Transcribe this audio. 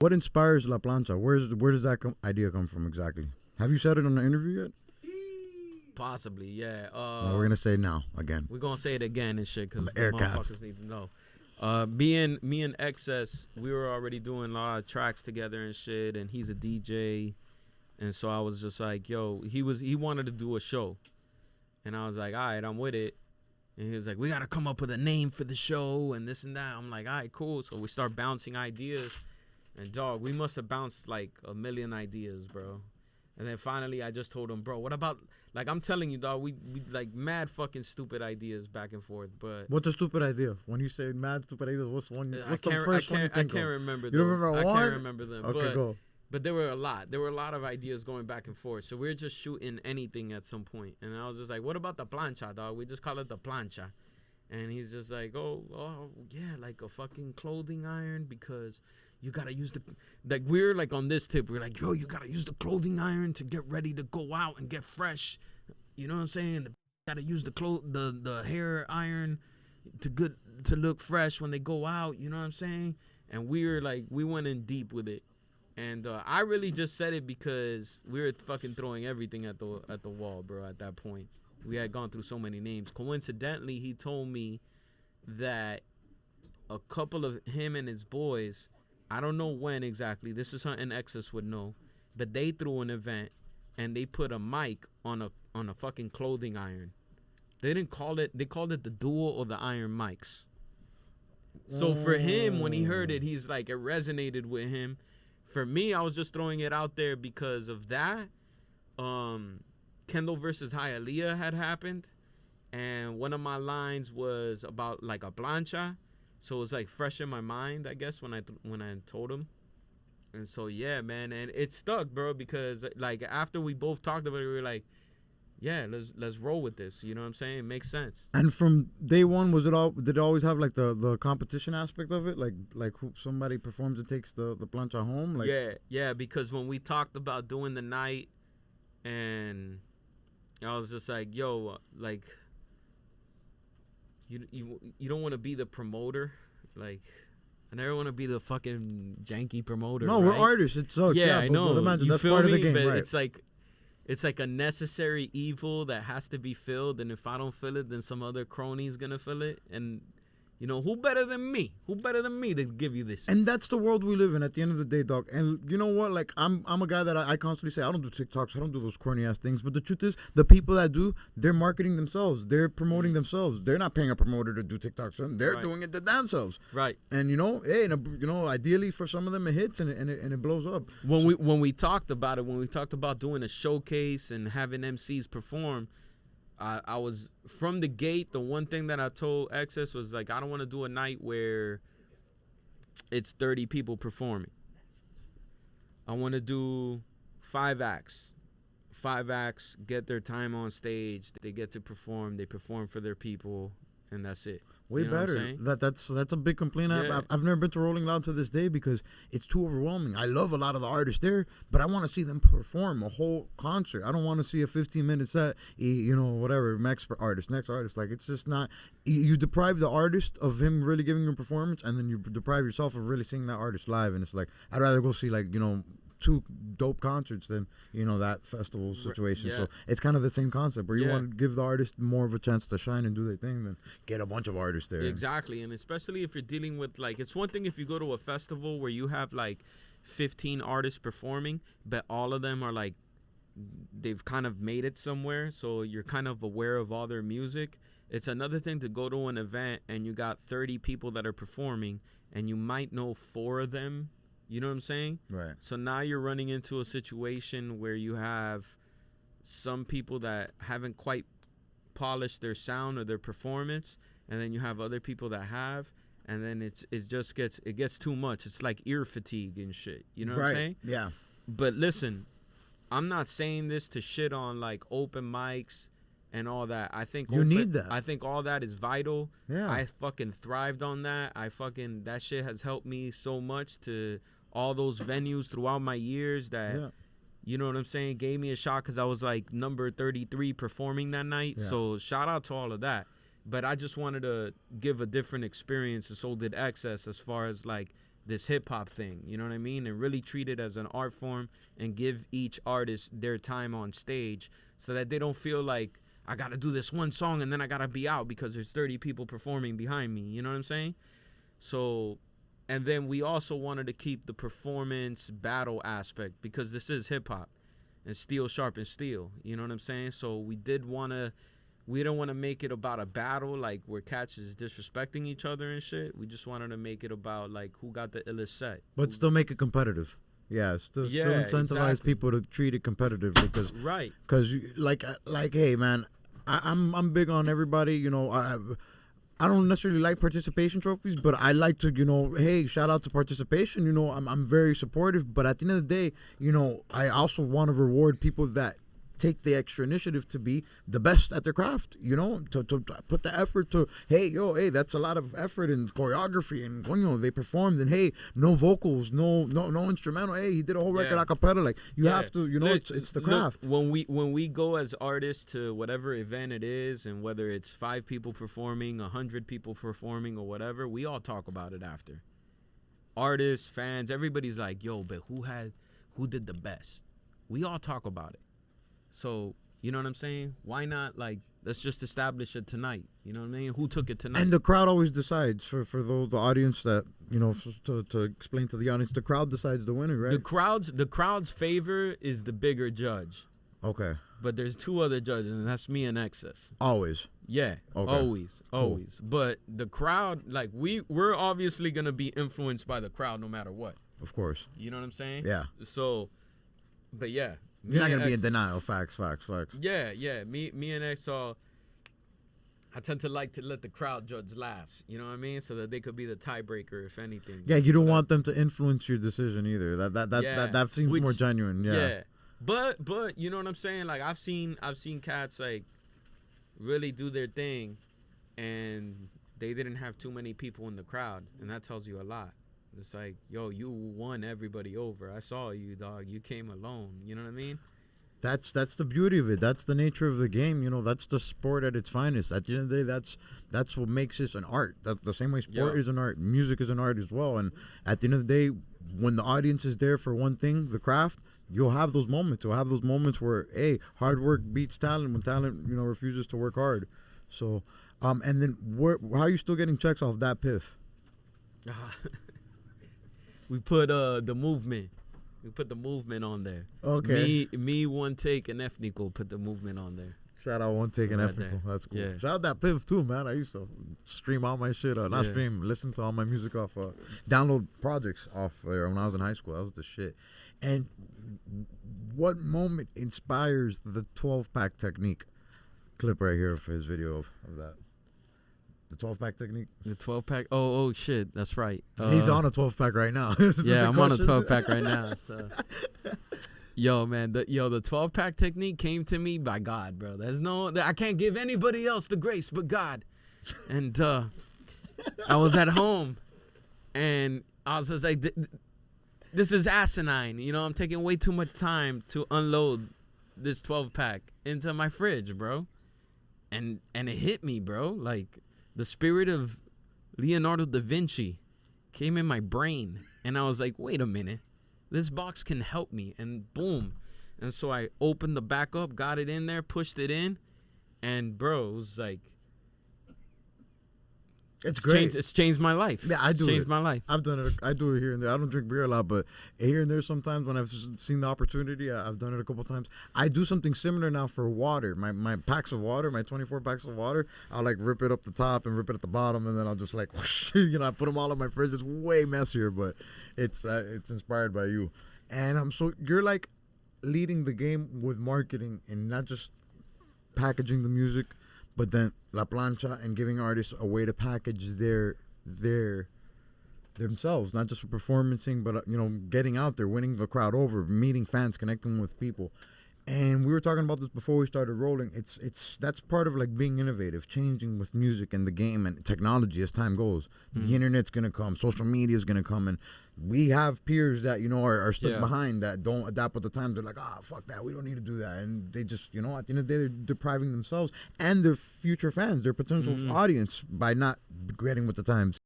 What inspires La Plancha? Where does that idea come from exactly? Have you said it on the interview yet? Possibly, yeah. No, we're gonna say it now again. We're gonna say it again and shit because Aircast. motherfuckers need to know. Me and Excess, we were already doing a lot of tracks together and shit, and he's a DJ, and so I was just like, yo, he wanted to do a show, and I was like, all right, I'm with it. And he was like, we got to come up with a name for the show and this and that. I'm like, all right, cool. So we start bouncing ideas. And, dog, we must have bounced, like, a million ideas, bro. And then finally I just told him, bro, what about, like, I'm telling you, dog, we like, mad fucking stupid ideas back and forth. But what's a stupid idea? When you say mad stupid ideas, what's the first one you think I can't of? remember You don't remember one? I can't remember them. Okay, go. But there were a lot. There were a lot of ideas going back and forth. So we were just shooting anything at some point. And I was just like, what about the plancha, dog? We just call it the plancha. And he's just like, oh, yeah, like a fucking clothing iron because you got to use the... Like, we're like on this tip. We're like, yo, you got to use the clothing iron to get ready to go out and get fresh. You know what I'm saying? Got to use the hair iron to look fresh when they go out. You know what I'm saying? And we went in deep with it. And I really just said it because we were fucking throwing everything at the wall, bro, at that point. We had gone through so many names. Coincidentally, he told me that a couple of him and his boys, I don't know when exactly, this is something Excess would know, but they threw an event and they put a mic on a fucking clothing iron. They didn't call it, they called it the dual or the iron mics. So for him, when he heard it, he's like, it resonated with him. For me, I was just throwing it out there because of that. Kendall versus Hialeah had happened, and one of my lines was about like a plancha, so it was like fresh in my mind, I guess, when I told him. And so yeah, man, and it stuck, bro, because like after we both talked about it, we were like, yeah, let's roll with this. You know what I'm saying? It makes sense. And from day one, did it always have like the competition aspect of it? Like who, somebody performs and takes the plancha home? Like, yeah, because when we talked about doing the night, and I was just like, yo, like, you don't want to be the promoter, like. I never want to be the fucking janky promoter. No, right? We're artists. It's so yeah, I know. Imagine, you that's feel part me? of the game, but right? It's like a necessary evil that has to be filled, and if I don't fill it, then some other crony's gonna fill it. And you know, who better than me? Who better than me to give you this? And that's the world we live in at the end of the day, dog. And you know what? Like, I'm a guy that I constantly say, I don't do TikToks. I don't do those corny ass things. But the truth is, the people that do, they're marketing themselves. They're promoting themselves. They're not paying a promoter to do TikToks. They're doing it themselves. Right. And you know, hey, ideally for some of them it hits and it blows up. When we talked about it, when we talked about doing a showcase and having MCs perform, I was from the gate. The one thing that I told Excess was like, I don't want to do a night where it's 30 people performing. I want to do 5 acts. 5 acts get their time on stage. They get to perform. They perform for their people, and that's it. Way better. That's a big complaint. Yeah. I've never been to Rolling Loud to this day because it's too overwhelming. I love a lot of the artists there, but I want to see them perform a whole concert. I don't want to see a 15-minute set. Whatever. Next artist. Like, it's just not. You deprive the artist of him really giving you a performance, and then you deprive yourself of really seeing that artist live. And it's like, I'd rather go see 2 dope concerts than that festival situation. Yeah. So it's kind of the same concept where you want to give the artist more of a chance to shine and do their thing than get a bunch of artists there. Exactly. And especially if you're dealing with it's one thing if you go to a festival where you have 15 artists performing, but all of them are they've kind of made it somewhere, so you're kind of aware of all their music. It's another thing to go to an event and you got 30 people that are performing and you might know 4 of them. You know what I'm saying? Right. So now you're running into a situation where you have some people that haven't quite polished their sound or their performance, and then you have other people that have, and then it gets too much. It's like ear fatigue and shit. You know what I'm saying? Yeah. But listen, I'm not saying this to shit on open mics and all that. I think you need that. I think all that is vital. Yeah. I fucking thrived on that. That shit has helped me so much to all those venues throughout my years that, you know what I'm saying, gave me a shot because I was number 33 performing that night. Yeah. So shout out to all of that. But I just wanted to give a different experience, and so did Excess, as far as this hip hop thing, you know what I mean? And really treat it as an art form and give each artist their time on stage so that they don't feel like I got to do this one song and then I got to be out because there's 30 people performing behind me, you know what I'm saying? So, and then we also wanted to keep the performance battle aspect because this is hip hop and steel sharpens steel, you know what I'm saying? So we don't want to make it about a battle like where cats is disrespecting each other and shit. We just wanted to make it about like who got the illest set. But still make it competitive. Yeah, still incentivize people to treat it competitive because right. Because like hey man, I'm big on everybody. You know, I don't necessarily like participation trophies, but I like to, you know, hey, shout out to participation. You know, I'm very supportive, but at the end of the day, you know, I also want to reward people that take the extra initiative to be the best at their craft, you know, to put the effort to, hey, that's a lot of effort and choreography and, you know, they performed and, hey, no vocals, no instrumental. Hey, he did a whole record a cappella. Like, you have to, you know, it's the craft. Look, when we go as artists to whatever event it is, and whether it's 5 people performing, 100 people performing or whatever, we all talk about it after. Artists, fans, everybody's like, yo, but who did the best? We all talk about it. So, you know what I'm saying? Why not, like, let's just establish it tonight. You know what I mean? Who took it tonight? And the crowd always decides for the audience that, you know, to explain to the audience, the crowd decides the winner, right? The crowd's favor is the bigger judge. Okay. But there's 2 other judges, and that's me and Excess. Always. Yeah, okay. Always. Cool. But the crowd, like, we're obviously going to be influenced by the crowd no matter what. Of course. You know what I'm saying? Yeah. So, but yeah. You're not gonna be in denial. Facts. Yeah. Me and X I tend to like to let the crowd judge last. You know what I mean? So that they could be the tiebreaker, if anything. Yeah, you don't want them to influence your decision either. That seems more genuine. Yeah. But you know what I'm saying? Like I've seen cats like really do their thing, and they didn't have too many people in the crowd, and that tells you a lot. It's like, yo, you won everybody over. I saw you, dog. You came alone. You know what I mean? That's the beauty of it. That's the nature of the game. You know, that's the sport at its finest. At the end of the day, that's what makes this an art. The same way sport is an art, music is an art as well. And at the end of the day, when the audience is there for one thing, the craft, you'll have those moments. You'll have those moments where, hey, hard work beats talent when talent, you know, refuses to work hard. So, and then how are you still getting checks off that piff? We put the movement. We put the movement on there. Okay. Me One Take and Ethnical put the movement on there. Shout out One Take and Ethnical. That's cool. Yeah. Shout out that Piv too, man. I used to stream all my shit. Listen to all my music off. Download projects off there when I was in high school. That was the shit. And what moment inspires the 12-pack technique? Clip right here for his video of that. The 12-pack technique? The 12-pack? Oh, shit. That's right. He's on a 12-pack right now. Yeah, I'm on a 12-pack right now. So. Yo, man. The 12-pack technique came to me by God, bro. I can't give anybody else the grace but God. And I was at home, and I was just like, this is asinine. You know, I'm taking way too much time to unload this 12-pack into my fridge, bro. And it hit me, bro. Like, the spirit of Leonardo da Vinci came in my brain, and I was like, wait a minute, this box can help me, and boom. And so I opened the back up, got it in there, pushed it in, and bro, it was like, it's great. It's changed my life. Yeah, I do. Changed my life. I've done it. I do it here and there. I don't drink beer a lot, but here and there sometimes when I've seen the opportunity, I've done it a couple times. I do something similar now for water. My packs of water, my 24 packs of water, I'll like rip it up the top and rip it at the bottom, and then I'll just like, whoosh, you know, I put them all in my fridge. It's way messier, but it's inspired by you. And so you're like leading the game with marketing and not just packaging the music, but then La Plancha and giving artists a way to package themselves, not just for performancing, but you know, getting out there, winning the crowd over, meeting fans, connecting with people. And we were talking about this before we started rolling. That's part of like being innovative, changing with music and the game and technology as time goes. The internet's gonna come, social media is gonna come, and we have peers that, you know, are stuck behind, that don't adapt with the times. They're like, fuck that, we don't need to do that, and they just, you know, at the end of the day, they're depriving themselves and their future fans, their potential audience, by not getting with the times.